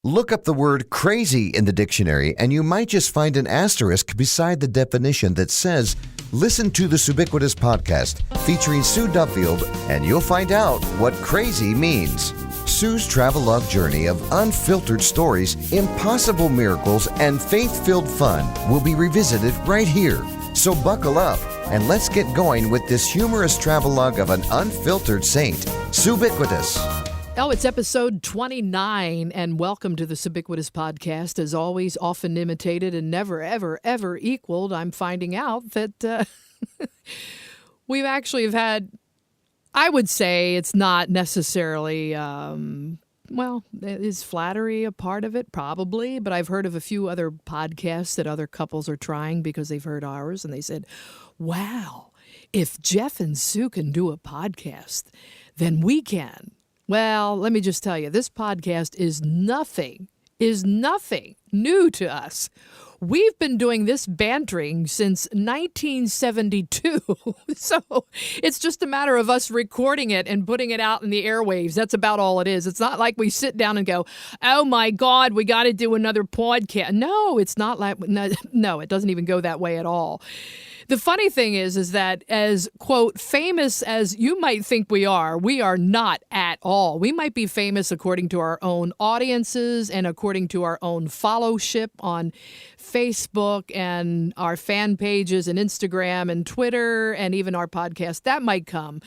Look up the word crazy in the dictionary and you might just find an asterisk beside the definition that says, listen to the Subiquitous podcast featuring Sue Duffield and you'll find out what crazy means. Sue's travelogue journey of unfiltered stories, impossible miracles, and faith-filled fun will be revisited right here. So buckle up and let's get going with this humorous travelogue of an unfiltered saint, Subiquitous. Oh, it's episode 29, and welcome to the Subiquitous podcast. As always, often imitated and never, ever, ever equaled. I'm finding out that we've actually have had, I would say it's not necessarily, is flattery a part of it? Probably, but I've heard of a few other podcasts that other couples are trying because they've heard ours, and they said, wow, if Jeff and Sue can do a podcast, then we can. Well, let me just tell you, this podcast is nothing new to us. We've been doing this bantering since 1972. So it's just a matter of us recording it and putting it out in the airwaves. That's about all it is. It's not like we sit down and go, oh my God, we got to do another podcast. No, it's not like, no, it doesn't even go that way at all. The funny thing is that as, quote, famous as you might think we are not at all. We might be famous according to our own audiences and according to our own followership on Facebook and our fan pages and Instagram and Twitter and even our podcast. That might come.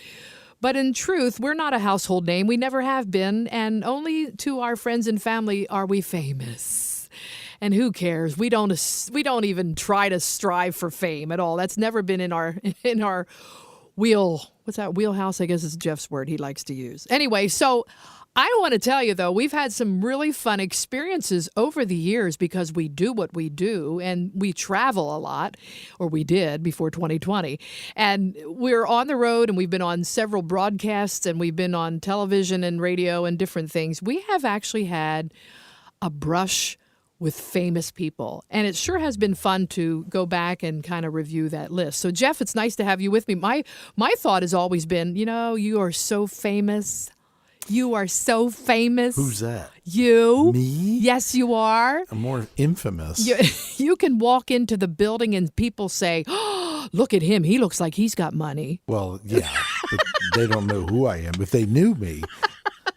But in truth, we're not a household name. We never have been. And only to our friends and family are we famous. And who cares? We don't even try to strive for fame at all. That's never been in our wheelhouse, I guess is Jeff's word he likes to use. Anyway, so I want to tell you, though, we've had some really fun experiences over the years because we do what we do and we travel a lot, or we did before 2020. And we're on the road and we've been on several broadcasts and we've been on television and radio and different things. We have actually had a brush with famous people. And it sure has been fun to go back and kind of review that list. So, Jeff, it's nice to have you with me. My thought has always been, you are so famous. You are so famous. Who's that? You. Me? Yes, you are. I'm more infamous. You can walk into the building and people say, oh, look at him. He looks like he's got money. Well, yeah, but they don't know who I am. If they knew me,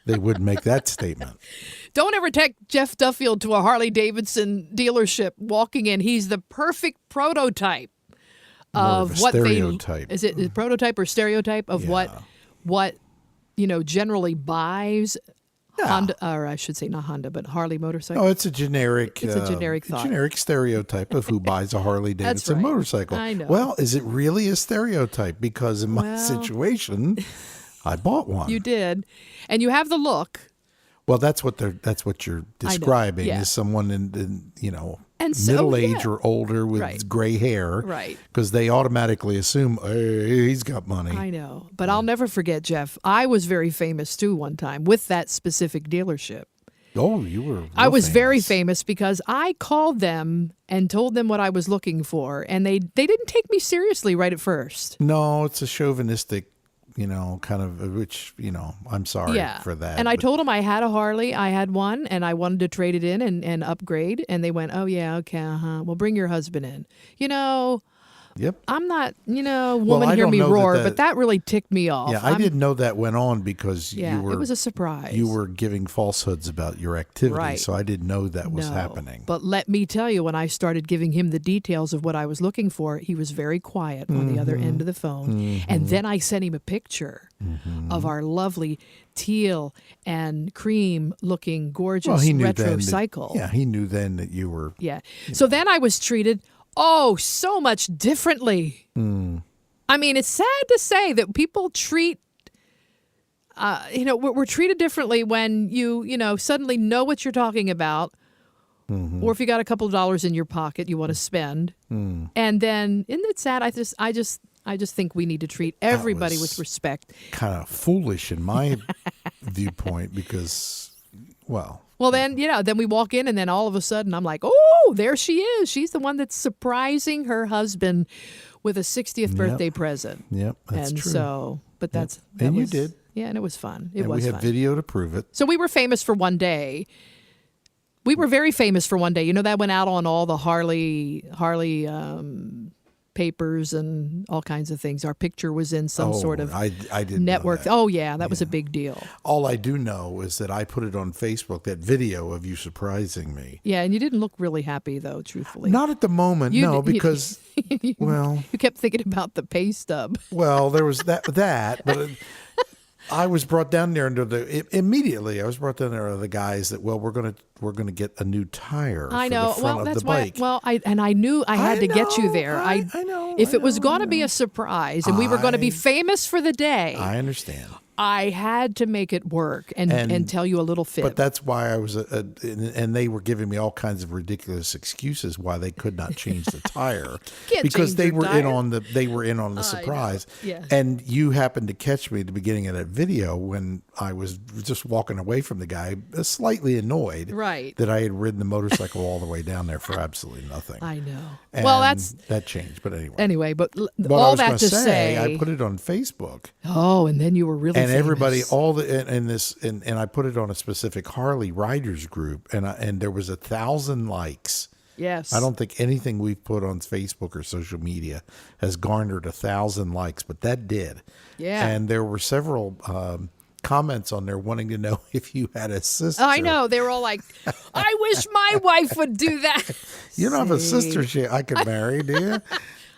they wouldn't make that statement. Don't ever take Jeff Duffield to a Harley-Davidson dealership walking in. He's the perfect prototype of what stereotype. Is it prototype or stereotype of what generally buys Honda, or I should say not Honda, but Harley motorcycle. No, it's a generic. It's a generic thought. Generic stereotype of who buys a Harley-Davidson motorcycle. I know. Well, is it really a stereotype? Because in my situation, I bought one. You did, and you have the look. Well, that's what you're describing is someone in middle age or older with gray hair, right? Because they automatically assume, hey, he's got money. I know, but I'll never forget, Jeff. I was very famous too one time with that specific dealership. Oh, you were. I was very famous because I called them and told them what I was looking for, and they didn't take me seriously right at first. No, it's a chauvinistic. Kind of, which, I'm sorry for that. And I told them I had a Harley, I had one, and I wanted to trade it in and upgrade. And they went, oh, yeah, okay, well, bring your husband in. Yep. I'm not, woman hear me roar, but that really ticked me off. Yeah, I didn't know that went on because it was a surprise. You were giving falsehoods about your activity, right. So I didn't know that was happening. But let me tell you, when I started giving him the details of what I was looking for, he was very quiet on the other end of the phone. Mm-hmm. And then I sent him a picture of our lovely teal and cream looking gorgeous retro cycle. He knew then that you were. Yeah. So then I was treated so much differently. I mean, it's sad to say that people treat, we're treated differently when you suddenly know what you're talking about, or if you got a couple of dollars in your pocket you want to spend, and then isn't it sad? I just think we need to treat everybody with respect. Kind of foolish in my viewpoint because, well, then, then we walk in and then all of a sudden I'm like, oh, there she is. She's the one that's surprising her husband with a 60th birthday present. Yep, that's true. So, but that's... And you did. Yeah, and it was fun. We had video to prove it. So we were famous for one day. We were very famous for one day. You know, that went out on all the Harley papers and all kinds of things. Our picture was in some sort of I didn't network. Know that. Oh, yeah, that was a big deal. All I do know is that I put it on Facebook, that video of you surprising me. Yeah, and you didn't look really happy, though, truthfully. Not at the moment, because, you kept thinking about the pay stub. Well, there was that, but I was brought down there immediately. I was brought down there to the guys that, we're gonna get a new tire. I know. For the front of the bike. I knew I had to get you there. I know. If it was going to be a surprise and we were going to be famous for the day, I understand. I had to make it work and tell you a little fib. But that's why I was, and they were giving me all kinds of ridiculous excuses why they could not change the tire because they were in on the surprise. Yeah. And you happened to catch me at the beginning of that video when I was just walking away from the guy, slightly annoyed, right, that I had ridden the motorcycle all the way down there for absolutely nothing. I know. And well, that changed. But anyway, but all that to say, I put it on Facebook. Oh, and then you were really. And everybody, and I put it on a specific Harley riders group, and there was 1,000 likes. Yes. I don't think anything we've put on Facebook or social media has garnered 1,000 likes, but that did. Yeah. And there were several comments on there wanting to know if you had a sister. I know. They were all like, I wish my wife would do that. You don't have a sister I could marry, do you?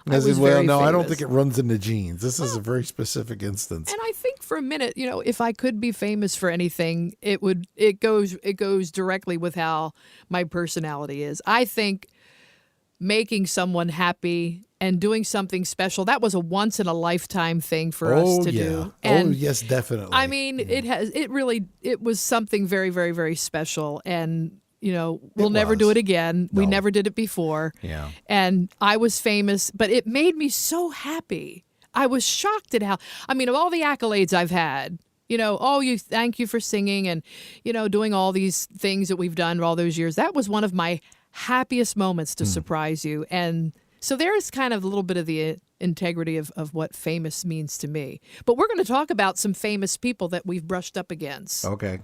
I said, well, no, I don't think it runs in the genes. This is a very specific instance. And I think for a minute, if I could be famous for anything, it goes directly with how my personality is. I think making someone happy and doing something special, that was a once in a lifetime thing for us to do. And yes, definitely. I mean, it was something very, very, very special. And we'll never do it again. No. We never did it before. Yeah. And I was famous, but it made me so happy. I was shocked at of all the accolades I've had, thank you for singing and, doing all these things that we've done all those years. That was one of my happiest moments to surprise you. And so there's kind of a little bit of the integrity of what famous means to me. But we're going to talk about some famous people that we've brushed up against. Okay.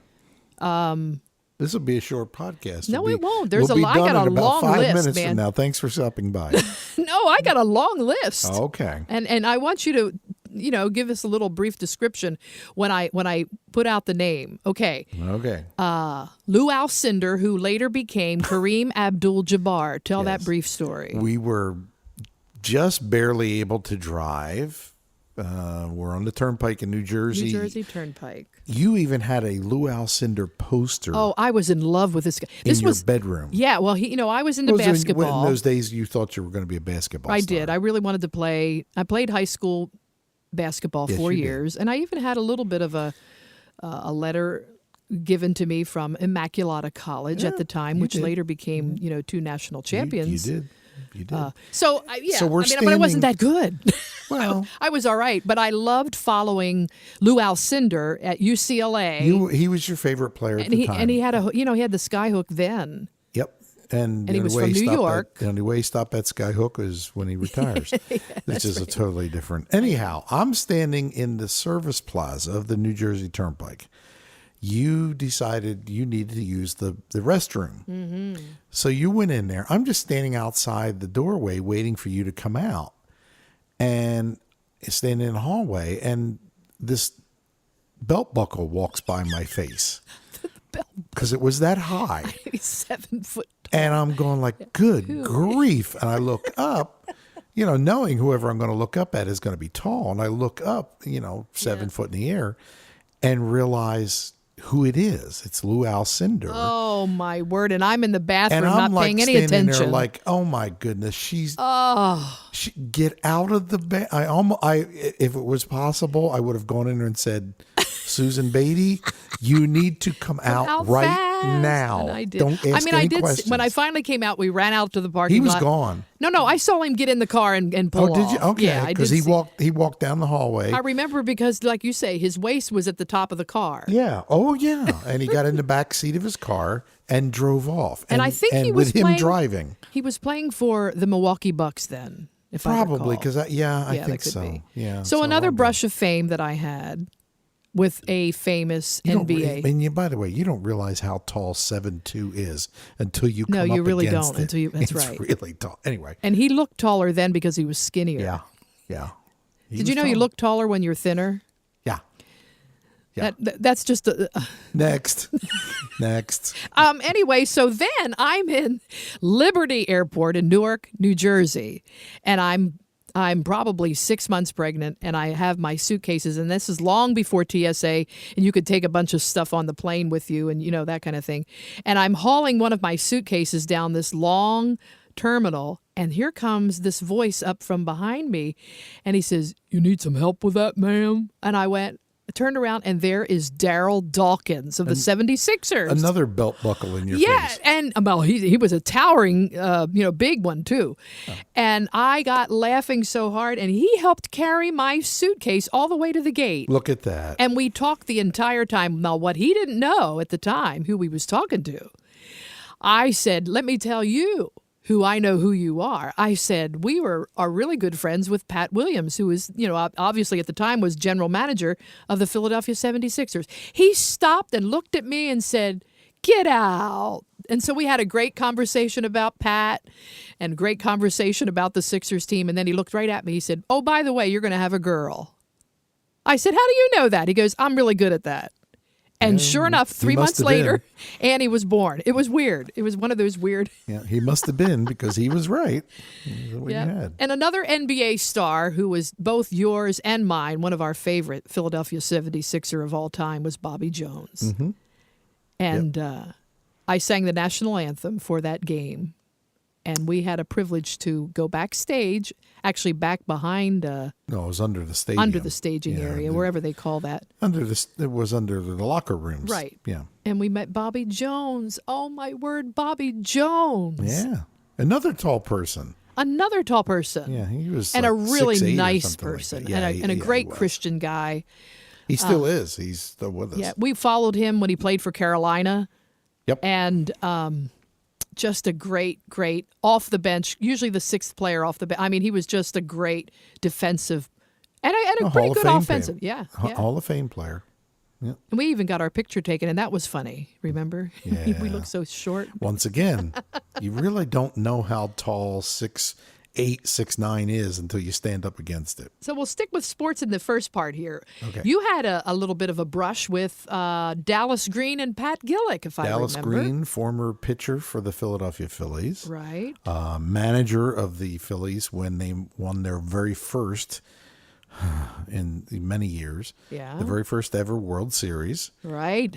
This will be a short podcast. No, it won't. There's I got a long 5 list, minutes man. From now. Thanks for stopping by. No, I got a long list. Okay. And I want you to, give us a little brief description when I put out the name. Okay. Okay. Lou Alcindor, who later became Kareem Abdul Jabar. Tell that brief story. We were just barely able to drive. We're on the turnpike in New Jersey. New Jersey Turnpike. You even had a Lou Alcindor poster. Oh, I was in love with this guy. This was your bedroom. Yeah, well, I was into basketball. In those days, you thought you were going to be a basketball star. I did. I really wanted to play. I played high school basketball 4 years, and I even had a little bit of a letter given to me from Immaculata College at the time, which later became, 2 national champions. You did. You did. So we're but I wasn't that good. Well, I was all right, but I loved following Lou Alcindor at UCLA. He was your favorite player at the time. And he had he had the skyhook then. Yep. And he was from New York. The only way he stopped that skyhook is when he retires. This is a totally different. Anyhow, I'm standing in the service plaza of the New Jersey Turnpike. You decided you needed to use the restroom. Mm-hmm. So you went in there. I'm just standing outside the doorway waiting for you to come out. And standing in the hallway, and this belt buckle walks by my face. Because it was that high. 7 foot tall. And I'm going like, good grief. And I look up, knowing whoever I'm going to look up at is going to be tall. And I look up, 7 foot in the air and realize who it is. It's Lou Alcindor. Oh, my word. And I'm in the bathroom and I'm not paying any attention. There like, oh, my goodness. Get out of the bed. If it was possible, I would have gone in there and said, Susan Beatty, you need to come out right fast. now. And I did. Don't ask any questions. When I finally came out, we ran out to the parking lot. He was gone. No, I saw him get in the car and pull off. Oh, did you? Okay, yeah, because he walked down the hallway. I remember because, like you say, his waist was at the top of the car. Yeah. Oh, yeah. And he got in the back seat of his car and drove off. And I think he was with him driving. He was playing for the Milwaukee Bucks then, if I recall. Probably, because I think that could so. be. Yeah. So another brush of fame that I had with a famous You don't NBA. and you, by the way, you don't realize how tall 7'2" is until you come No, you up really against don't it. until you. That's it's right. really tall. Anyway, And he looked taller then because he was skinnier. yeah. Did you know you look taller when you're thinner? Yeah. Yeah. That's just a. Next. Anyway, so then I'm in Liberty Airport in Newark, New Jersey, and I'm probably 6 months pregnant, and I have my suitcases, and this is long before TSA, and you could take a bunch of stuff on the plane with you, and that kind of thing. And I'm hauling one of my suitcases down this long terminal, and here comes this voice up from behind me, and he says, "You need some help with that, ma'am?" And I turned around, and there is Darryl Dawkins of the 76ers. Another belt buckle in your Yeah, face. and well, he was a towering, big one too. Oh. And I got laughing so hard, and he helped carry my suitcase all the way to the gate. Look at that. And we talked the entire time. Now, what he didn't know at the time, who he was talking to, I said, "Let me tell you who I know who you are." I said, "We are really good friends with Pat Williams, who is, obviously at the time was general manager of the Philadelphia 76ers. He stopped and looked at me and said, "Get out." And so we had a great conversation about Pat and great conversation about the Sixers team. And then he looked right at me. He said, "Oh, by the way, you're going to have a girl." I said, "How do you know that?" He goes, "I'm really good at that." And sure enough, 3 months later, Annie was born. It was weird. It was one of those weird. Yeah, he must have been because he was right. What you had. And another NBA star who was both yours and mine, one of our favorite Philadelphia 76er of all time, was Bobby Jones. Mm-hmm. And I sang the national anthem for that game. And we had a privilege to go backstage, actually back behind. No, it was under the stadium. Under the staging area, wherever they call that. It was under the locker rooms. Right. Yeah. And we met Bobby Jones. Oh, my word, Bobby Jones. Yeah. Another tall person. Another tall person. Yeah, he was and like a really 6'8" nice like person. Yeah, and a great Christian guy. He still is. He's still with us. Yeah, we followed him when he played for Carolina. Yep. And just a great off the bench, usually the sixth player off the bench. I mean, he was just a great defensive and a pretty good offensive. Yeah. Hall of Fame player. Yeah. And we even got our picture taken, and that was funny. Remember? Yeah. We looked so short. Once again, you really don't know how tall 6'8", 6'9" is until you stand up against it. So we'll stick with sports in the first part here. Okay. You had a little bit of a brush with Dallas Green and Pat Gillick, if I remember. Dallas Green, former pitcher for the Philadelphia Phillies. Right. Manager of the Phillies when they won their very first, in many years, the very first ever World Series. Right.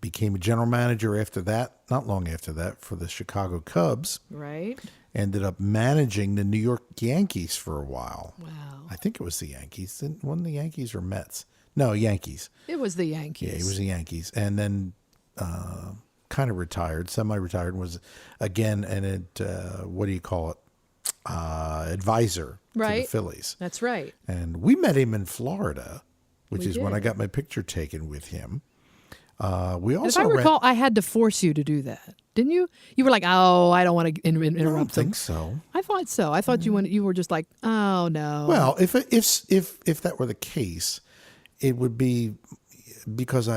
Became a general manager after that, not long after that, for the Chicago Cubs. Right. Ended up managing the New York Yankees for a while. Wow. I think it was the Yankees. Wasn't the Yankees or Mets? No, Yankees. It was the Yankees. Yeah, it was the Yankees. And then kind of retired, semi-retired, was again what do you call it? Advisor to the Phillies. That's right. And we met him in Florida, which is when did. I got my picture taken with him. We also if I recall, I had to force you to do that, didn't you? You were like, "Oh, I don't want to interrupt." I don't think so. I thought so. I thought you were just like, "Oh no." Well, if that were the case, it would be because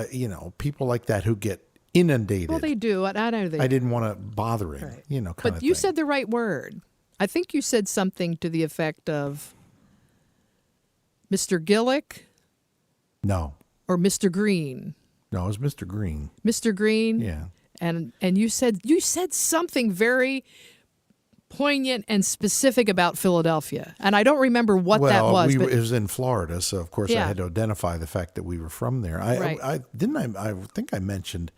people like that who get inundated. Well, they do. I know they. I didn't want to bother him. Right. Kind of But you thing. said the right word. I think you said something to the effect of Mr. Gillick No. or Mr. Green. No, it was Mr. Green. Mr. Green. Yeah. And you said something very poignant and specific about Philadelphia, and I don't remember what that was. It was in Florida, so of course I Yeah. had to identify the fact that we were from there. I think I mentioned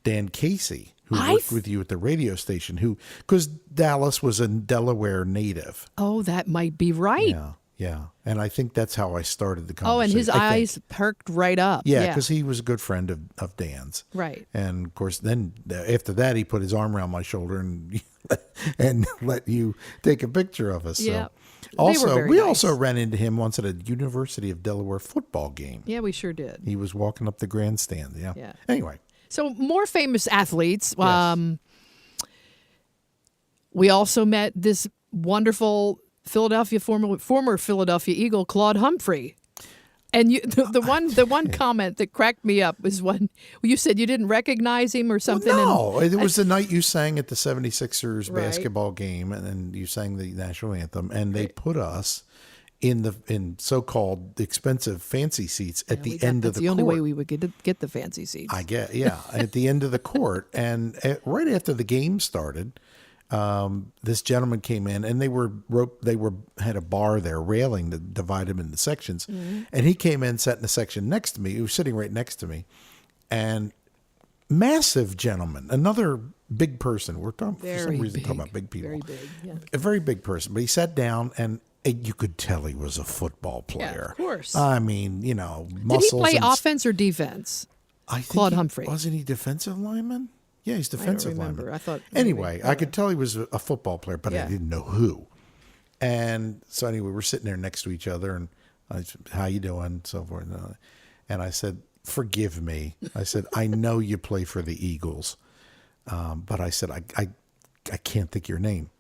Dan Casey, who worked with you at the radio station, because Dallas was a Delaware native. Oh, that might be right. Yeah. And I think that's how I started the conversation. Oh, and his eyes perked right up. Yeah, because he was a good friend of Dan's. Right. And of course, then after that, he put his arm around my shoulder and let you take a picture of us. Yeah. So we also ran into him once at a University of Delaware football game. Yeah, we sure did. He was walking up the grandstand. Yeah. Anyway. So more famous athletes. Yes. We also met this wonderful former Philadelphia Eagle, Claude Humphrey. And the one comment that cracked me up was when you said you didn't recognize him or something. Well, no, it was the night you sang at the 76ers Right. basketball game, and then you sang the national anthem, and they put us in so-called expensive fancy seats at the end of That's the the only court. way we would get the fancy seats. I get, yeah, at the end of the court, and right after the game started, this gentleman came in, and they had a bar there, railing to divide them into sections, and he came in, sat in the section next to me. He was sitting right next to me, and massive gentleman, another big person. We're talking for some reason talking about big people, Very big, yeah. a very big person. But he sat down, and you could tell he was a football player. Yeah, of course. I mean, Did he muscles. play and offense or defense? I think Claude Humphrey. Wasn't he defensive lineman? Yeah, he's defensive remember. lineman. I thought Anyway, maybe, I could tell he was a football player, but Yeah. I didn't know who. And so anyway, we're sitting there next to each other, and I said, "How you doing?" So forth. And I said, "Forgive me." I said, "I know you play for the Eagles, but I said I can't think your name."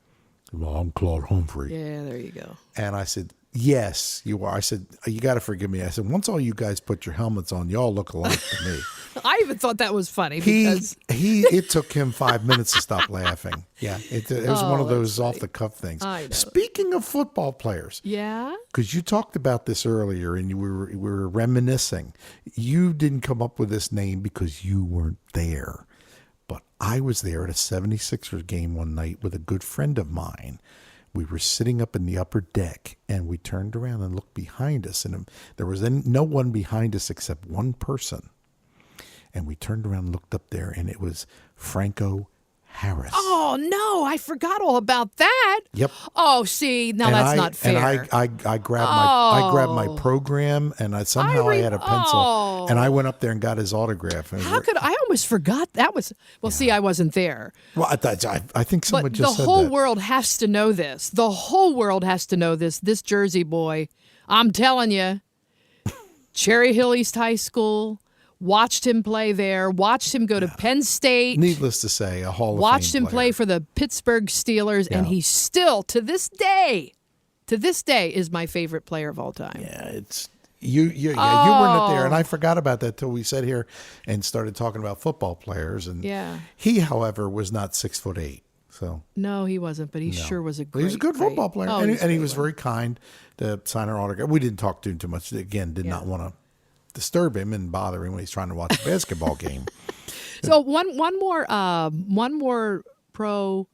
Well, I'm Claude Humphrey. Yeah, there you go. And I said, "Yes, you are." I said, "You got to forgive me." I said, "Once all you guys put your helmets on, y'all look alike to me." I even thought that was funny because It took him 5 minutes to stop laughing. Yeah, it was one of those off the cuff things. I know. Speaking of football players, yeah. because you talked about this earlier and we were reminiscing. You didn't come up with this name because you weren't there. But I was there at a 76ers game one night with a good friend of mine. We were sitting up in the upper deck, and we turned around and looked behind us, and there was no one behind us except one person. And we turned around and looked up there, and it was Franco Harris. Oh no, I forgot all about that. Yep. Oh, see, now And that's not fair. And I grabbed my program, and I had a pencil, and I went up there and got his autograph. And How could I almost forgot that was? Well, see, I wasn't there. Well, I think someone But just the said whole that. world has to know this. The whole world has to know this. This Jersey boy, I'm telling you, Cherry Hill East High School. Watched him play there. Watched him go to Penn State. Needless to say, a Hall of Watched Fame him play player. for the Pittsburgh Steelers, and Yeah. he's still to this day, is my favorite player of all time. Yeah, it's you weren't there, and I forgot about that till we sat here and started talking about football players. And Yeah. he, however, was not 6'8". So No, he wasn't, but he sure was a but great. he was a good football player, Oh, and, he's and he great was one. very kind to sign our autograph. We didn't talk to him too much. Again, did not want to disturb him and bother him when he's trying to watch a basketball game. So one more pro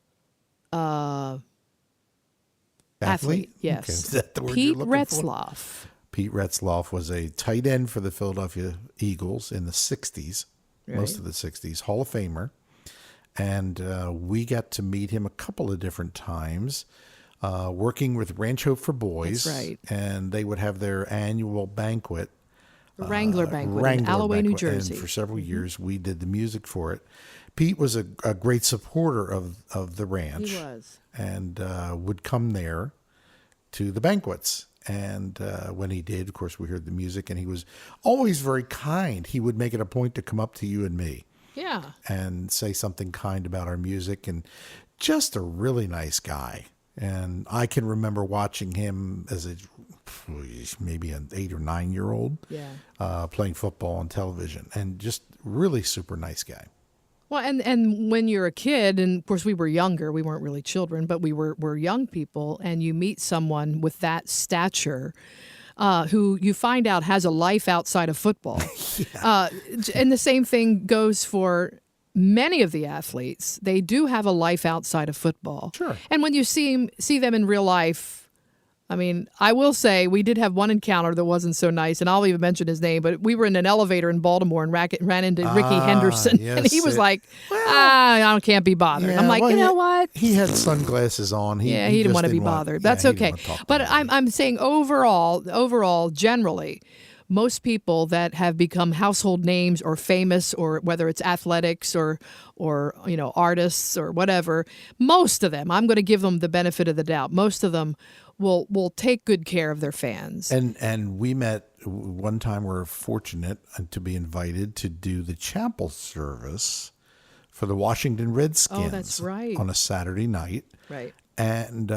athlete. Yes, Okay. Is that the word Pete you're looking for? Retzloff. Pete Retzloff was a tight end for the Philadelphia Eagles in the 60s, most Right. of the 60s, Hall of Famer. And we got to meet him a couple of different times, working with Rancho for Boys. That's right. And they would have their annual banquet. The Wrangler Banquet in Alloway, New Jersey. And for several years, we did the music for it. Pete was a great supporter of the ranch. He was. And would come there to the banquets. And when he did, of course, we heard the music, and he was always very kind. He would make it a point to come up to you and me Yeah. and say something kind about our music, and just a really nice guy. And I can remember watching him as maybe an 8 or 9 year old playing football on television, and just really super nice guy. Well, and when you're a kid, and of course we were younger, we weren't really children, but we're young people, and you meet someone with that stature, who you find out has a life outside of football. And the same thing goes for many of the athletes. They do have a life outside of football. Sure. And when you see them in real life, I mean, I will say we did have one encounter that wasn't so nice, and I'll even mention his name, but we were in an elevator in Baltimore and ran into Ricky Henderson, yes, and he was like, I can't be bothered. I'm like, you know what? He had sunglasses on. He didn't just want to be want- bothered. yeah, That's he didn't okay. want to talk to But anybody. I'm saying overall, generally, most people that have become household names or famous, or whether it's athletics or artists or whatever, most of them, I'm going to give them the benefit of the doubt. Most of them will take good care of their fans. And we met one time. We were fortunate to be invited to do the chapel service for the Washington Redskins. Oh, that's right. On a Saturday night. Right. And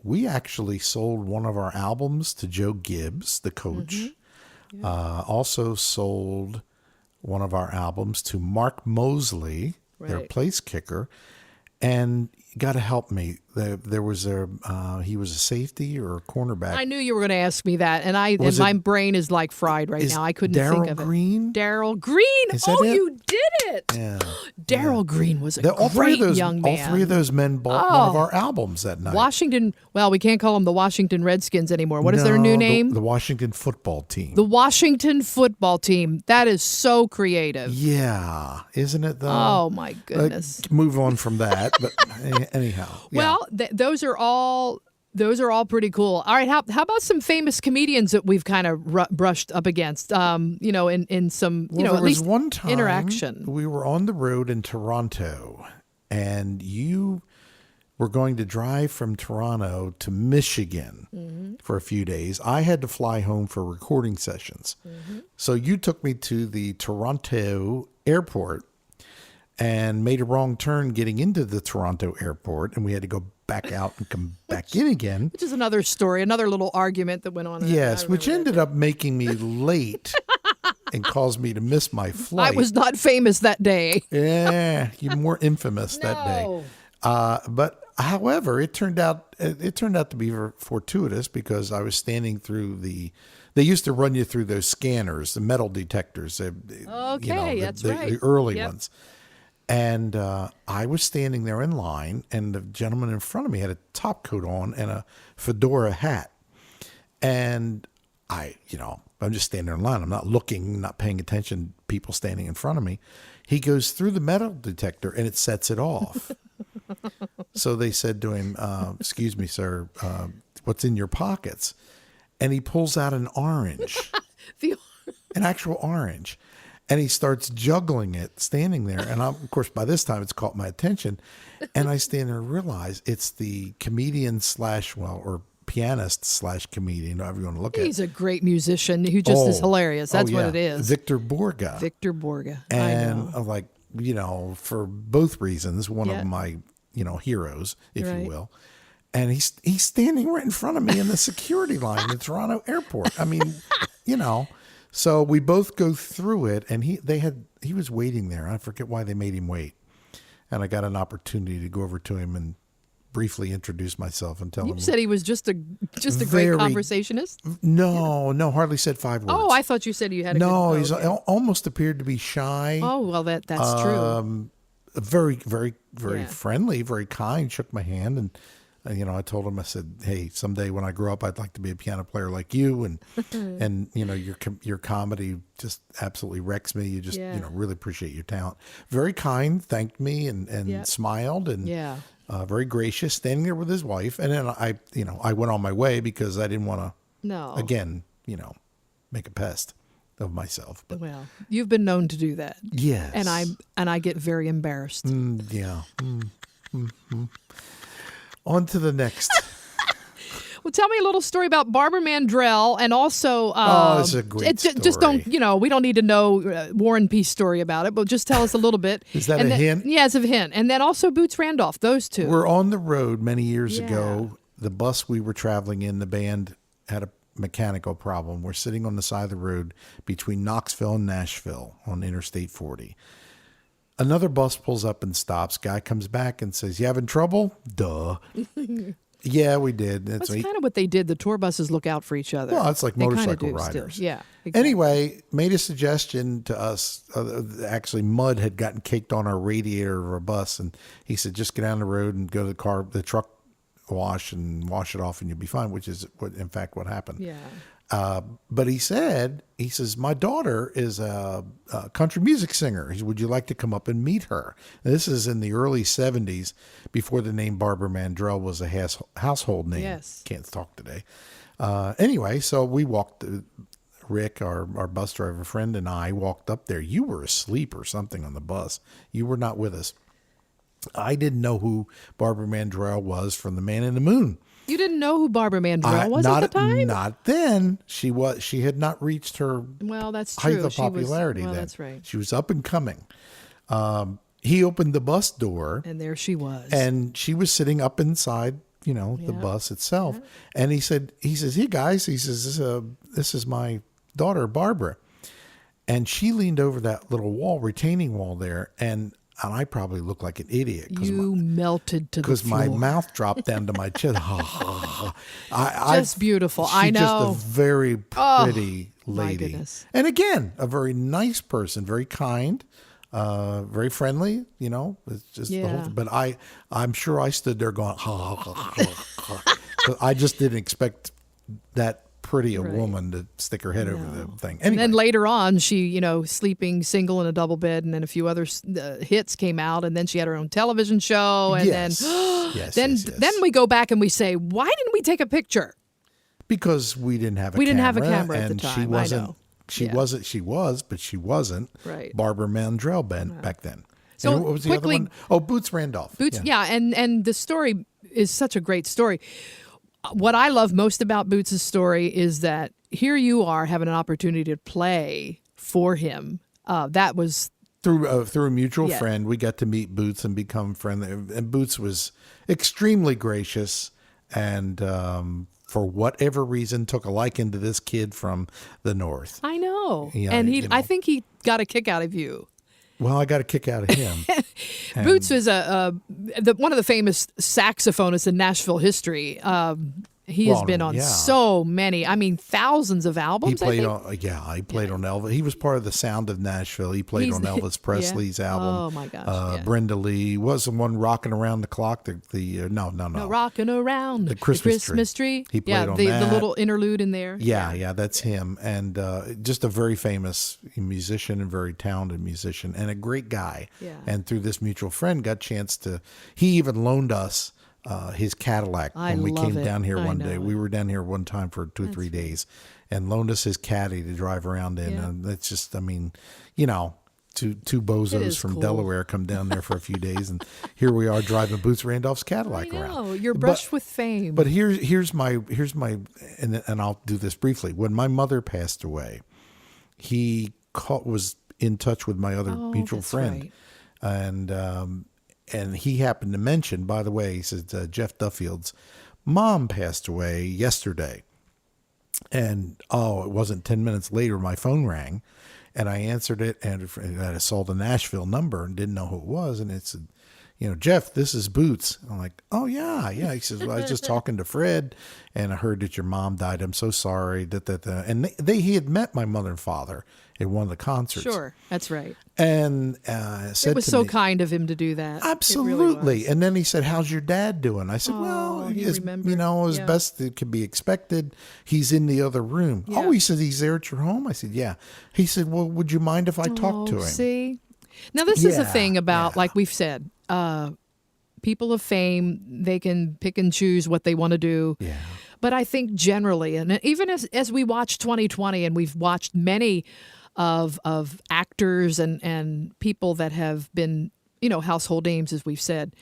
we actually sold one of our albums to Joe Gibbs, the coach. Also sold one of our albums to Mark Mosley, their Right. place kicker. And you got to help me. There was he was a safety or a cornerback. I knew you were going to ask me that, and Was my it- brain is like fried right is now. I couldn't think Darryl of it. Green? Darryl Green. Is that Oh, it? you did it. Yeah. Darryl Green was a All three great of those, young man. All three of those men bought one of our albums that night. Washington. Well, we can't call them the Washington Redskins anymore. What is their new No, name? The Washington football team. The Washington football team. That is so creative. Yeah, isn't it though? Oh my goodness. Move on from that, but anyhow. Yeah. Well, those are all pretty cool. All right, how about some famous comedians that we've kind of brushed up against? In some Well, at there was least one time interaction. we were on the road in Toronto, and you were going to drive from Toronto to Michigan for a few days. I had to fly home for recording sessions. So you took me to the Toronto airport and made a wrong turn getting into the Toronto airport, and we had to go back out and come back in again. Which is another story, another little argument that went on. Yes, which ended up making me late and caused me to miss my flight. I was not famous that day. Yeah, you're more infamous that day. But however, it turned out to be fortuitous because I was standing through they used to run you through those scanners, the metal detectors. Okay, that's right. The early Yep. ones. And I was standing there in line, and the gentleman in front of me had a top coat on and a fedora hat. And I'm just standing there in line. I'm not looking, not paying attention, people standing in front of me. He goes through the metal detector, and it sets it off. So they said to him, excuse me, sir, what's in your pockets? And he pulls out an orange, an actual orange. And he starts juggling it, standing there. And of course, by this time, it's caught my attention. And I stand there and realize it's the comedian or pianist / comedian, however you want to look at it. He's a great musician who just is hilarious. That's what it is. Victor Borga. Victor Borga. And I know. for both reasons, one of my, heroes, if you will. And he's standing right in front of me in the security line in the Toronto airport. I mean, So we both go through it, and he was waiting there. I forget why they made him wait. And I got an opportunity to go over to him and briefly introduce myself and tell him. You said he was just a great conversationist? No, hardly said 5 words. Oh, I thought you said you had a No, good... he's almost appeared to be shy. Oh, well, that's true. Very, very, very friendly, very kind, shook my hand, and I told him, I said, hey, someday when I grow up, I'd like to be a piano player like you. And your comedy just absolutely wrecks me. You just, really appreciate your talent. Very kind, thanked me and smiled and very gracious, standing there with his wife. And then I went on my way because I didn't want to, again, make a pest of myself. But well, you've been known to do that. yes. And I get very embarrassed. Yeah. On to the next. Well, tell me a little story about Barbara Mandrell, and also... it's a great story. Just don't, we don't need to know War and Peace story about it, but just tell us a little bit. Is that a hint? Yeah, it's a hint. And then also Boots Randolph, those two. We're on the road many years ago. The bus we were traveling in, the band had a mechanical problem. We're sitting on the side of the road between Knoxville and Nashville on Interstate 40. Another bus pulls up and stops. Guy comes back and says, you having trouble? Duh. Yeah, we did. That's kind of what they did. The tour buses look out for each other. Well, it's like They kinda motorcycle do riders. still. Yeah. Exactly. Anyway, made a suggestion to us. Actually, mud had gotten caked on our radiator of our bus. And he said, just get down the road and go to the truck wash and wash it off and you'll be fine, which is, in fact, what happened. Yeah. But he says, my daughter is a country music singer. He said, would you like to come up and meet her? And this is in the early 70s, before the name Barbara Mandrell was a household name. Yes. Can't talk today. Anyway, so we walked, Rick, our bus driver friend, and I walked up there. You were asleep or something on the bus. You were not with us. I didn't know who Barbara Mandrell was from The Man in the Moon. You didn't know who Barbara Mandrell was at the time? Not then. She had not reached her that's height true. of popularity then. That's right. She was up and coming. He opened the bus door. And there she was. And she was sitting up inside, the bus itself. And he says, hey guys, he says, this is my daughter, Barbara. And she leaned over that little wall, retaining wall there, and I probably looked like an idiot. You melted to the floor. Because my mouth dropped down to my chin. Just beautiful. I know. She's just a very pretty lady. My goodness. And again, a very nice person, very kind, very friendly, you know. It's just the whole thing. But I'm sure I stood there going, ha, ha, ha, ha, ha. I just didn't expect that pretty a woman to stick her head over the thing. Anyway. And then later on, she, sleeping single in a double bed, and then a few other hits came out, and then she had her own television show, and then we go back and we say, why didn't we take a picture? Because we didn't have a camera. We didn't have a camera at the time. She wasn't. I know. She was, but she wasn't. Right. Barbara Mandrell back then. So and what was the other one? Oh, Boots Randolph. And the story is such a great story. What I love most about Boots' story is that here you are having an opportunity to play for him. That was through a mutual friend. We got to meet Boots and become friendly. And Boots was extremely gracious, and for whatever reason, took a liking to this kid from the north. I know, Yeah, and I think he got a kick out of you. Well, I got a kick out of him. Boots is one of the famous saxophonists in Nashville history. He has been on so many, thousands of albums. He played on Elvis. He was part of the Sound of Nashville. He played on Elvis Presley's album. Oh my gosh! Brenda Lee was the one rocking around the clock. No, rocking around the Christmas tree. He played on that. The little interlude in there. Yeah, that's him, and just a very famous musician and very talented musician and a great guy. Yeah. And through this mutual friend, got a chance to. He even loaned us his Cadillac when we came down here one day. We were down here one time for 2 or 3 days, and loaned us his caddy to drive around in. And it's just, two bozos from Delaware come down there for a few days, and here we are driving Boots Randolph's Cadillac around. You're brushed with fame. But here's my and I'll do this briefly. When my mother passed away, he was in touch with my other mutual friend, right. And he happened to mention, by the way, he said, Jeff Duffield's mom passed away yesterday. And, it wasn't 10 minutes later, my phone rang, and I answered it, and I saw the Nashville number and didn't know who it was. And it said, Jeff, this is Boots. I'm like, oh, yeah. He says, well, I was just talking to Fred, and I heard that your mom died. I'm so sorry. And he had met my mother and father at one of the concerts. Sure, that's right. And said it was so kind of him to do that. Absolutely. Really, and then he said, how's your dad doing? I said, as best it could be expected. He's in the other room. Yeah. Oh, he said, he's there at your home? I said, yeah. He said, well, would you mind if I talked to him? See? Now, this is the thing about, like we've said, people of fame, they can pick and choose what they want to do. Yeah. But I think generally, and even as we watch 2020, and we've watched many of actors and people that have been, household names, as we've said.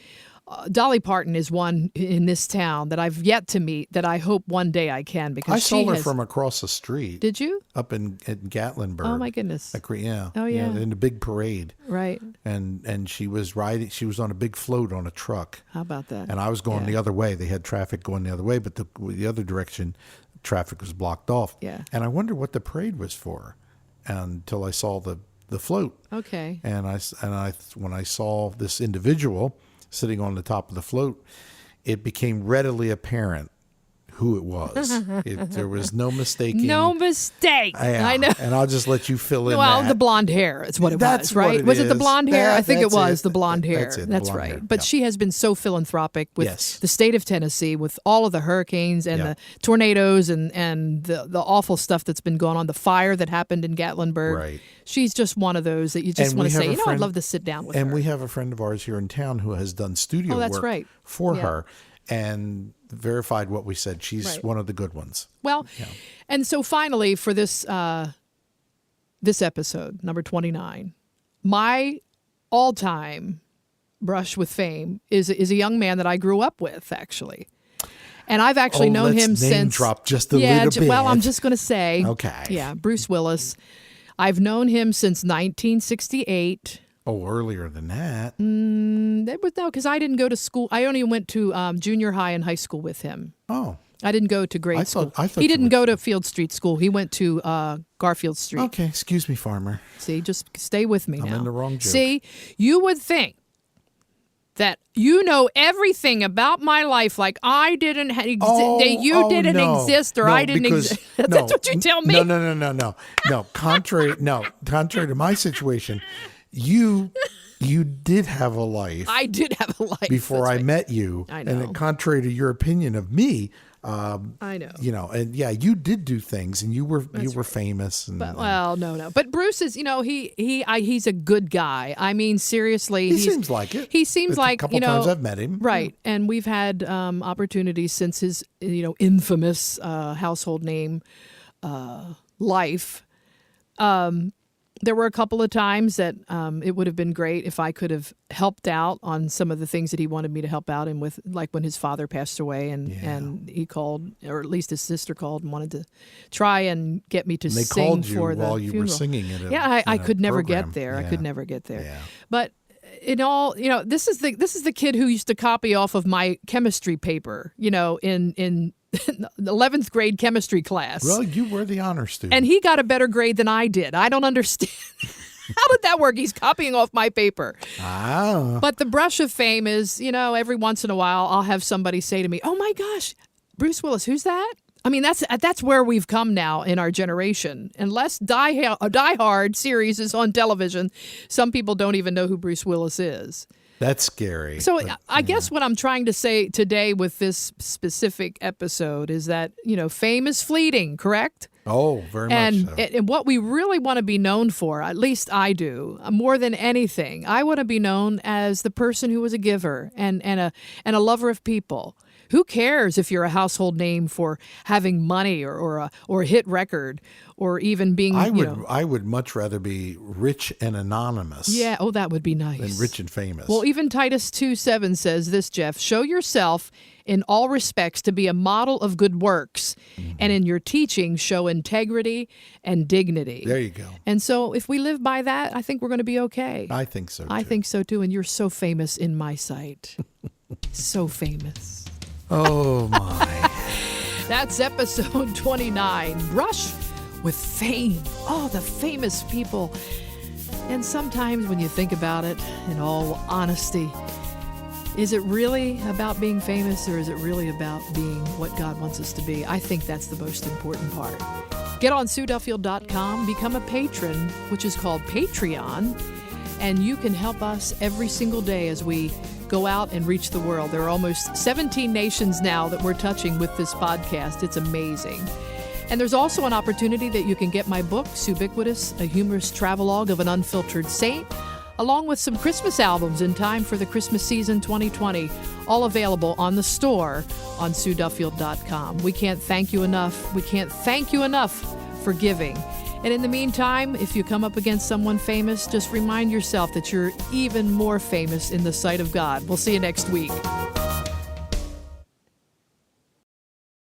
Dolly Parton is one in this town that I've yet to meet that I hope one day I can, because I saw her from across the street. Did you? Up in Gatlinburg. Oh my goodness. Yeah. Oh yeah. In a big parade. Right. And she was she was on a big float on a truck. How about that? And I was going the other way. They had traffic going the other way, but the other direction, traffic was blocked off. Yeah. And I wondered what the parade was for, until I saw the float. Okay. And when I saw this individual sitting on the top of the float, it became readily apparent who it was. There was no mistaking. No mistake. I know. And I'll just let you fill in. Well, the blonde hair is what it was, right? Was it the blonde hair? I think it was the blonde hair. That's right. Hair. But she has been so philanthropic with the state of Tennessee, with all of the hurricanes and the tornadoes and the awful stuff that's been going on, the fire that happened in Gatlinburg. Right. She's just one of those that you just want to say, I'd love to sit down with her. And we have a friend of ours here in town who has done studio work for her and verified what we said. She's one of the good ones. Well, and so finally for this this episode, number 29, my all-time brush with fame is a young man that I grew up with, actually. And I've actually known him since... name drop just a little bit. Well, I'm just going to say... Okay. Yeah, Bruce Willis. I've known him since 1968. Oh, earlier than that. No, because I didn't go to school. I only went to junior high and high school with him. Oh. I didn't go to grade school. I thought He you didn't went go to Field Street School. He went to Garfield Street. Okay, excuse me, farmer. See, just stay with me now. I'm in the wrong joke. See, you would think that you know everything about my life, like I didn't, that you didn't exist, or I didn't exist. That's what you tell me. No. Contrary to my situation, you did have a life. I did have a life before I met you. I know. And contrary to your opinion of me, I know. And yeah, you did do things, and you were famous. And, no. But Bruce is, he's a good guy. I mean, seriously, he seems like it. He seems like, a couple times I've met him, right? And we've had opportunities since his, infamous household name life. There were a couple of times that it would have been great if I could have helped out on some of the things that he wanted me to help out in with, like when his father passed away and he called, or at least his sister called and wanted to try and get me to sing for the funeral. While you were singing at I could never program. get there. Yeah. I could never get there. Yeah. But in all, this is the kid who used to copy off of my chemistry paper, in the 11th grade chemistry class. Well, you were the honor student. And he got a better grade than I did. I don't understand. How did that work? He's copying off my paper. Ah. But the brush of fame is, every once in a while I'll have somebody say to me, "Oh my gosh, Bruce Willis, who's that?" I mean, that's where we've come now in our generation. Unless Die Hard series is on television, some people don't even know who Bruce Willis is. That's scary. So I guess what I'm trying to say today with this specific episode is that, fame is fleeting, correct? Oh, very much so. And what we really want to be known for, at least I do, more than anything, I want to be known as the person who was a giver and a lover of people. Who cares if you're a household name for having money or a hit record or even being, I would much rather be rich and anonymous. Yeah, that would be nice. Than rich and famous. Well, even Titus 2:7 says this, Jeff, show yourself in all respects to be a model of good works, and in your teaching show integrity and dignity. There you go. And so if we live by that, I think we're going to be okay. I think so, too. I think so, too, and you're so famous in my sight. So famous. Oh, my. That's episode 29, Brush with Fame. Oh, the famous people. And sometimes when you think about it, in all honesty, is it really about being famous, or is it really about being what God wants us to be? I think that's the most important part. Get on SueDuffield.com, become a patron, which is called Patreon, and you can help us every single day as we go out and reach the world. There are almost 17 nations now that we're touching with this podcast. It's amazing. And there's also an opportunity that you can get my book, Subiquitous, a humorous travelogue of an unfiltered saint, along with some Christmas albums in time for the Christmas season 2020, all available on the store on SueDuffield.com. We can't thank you enough. We can't thank you enough for giving. And in the meantime, if you come up against someone famous, just remind yourself that you're even more famous in the sight of God. We'll see you next week.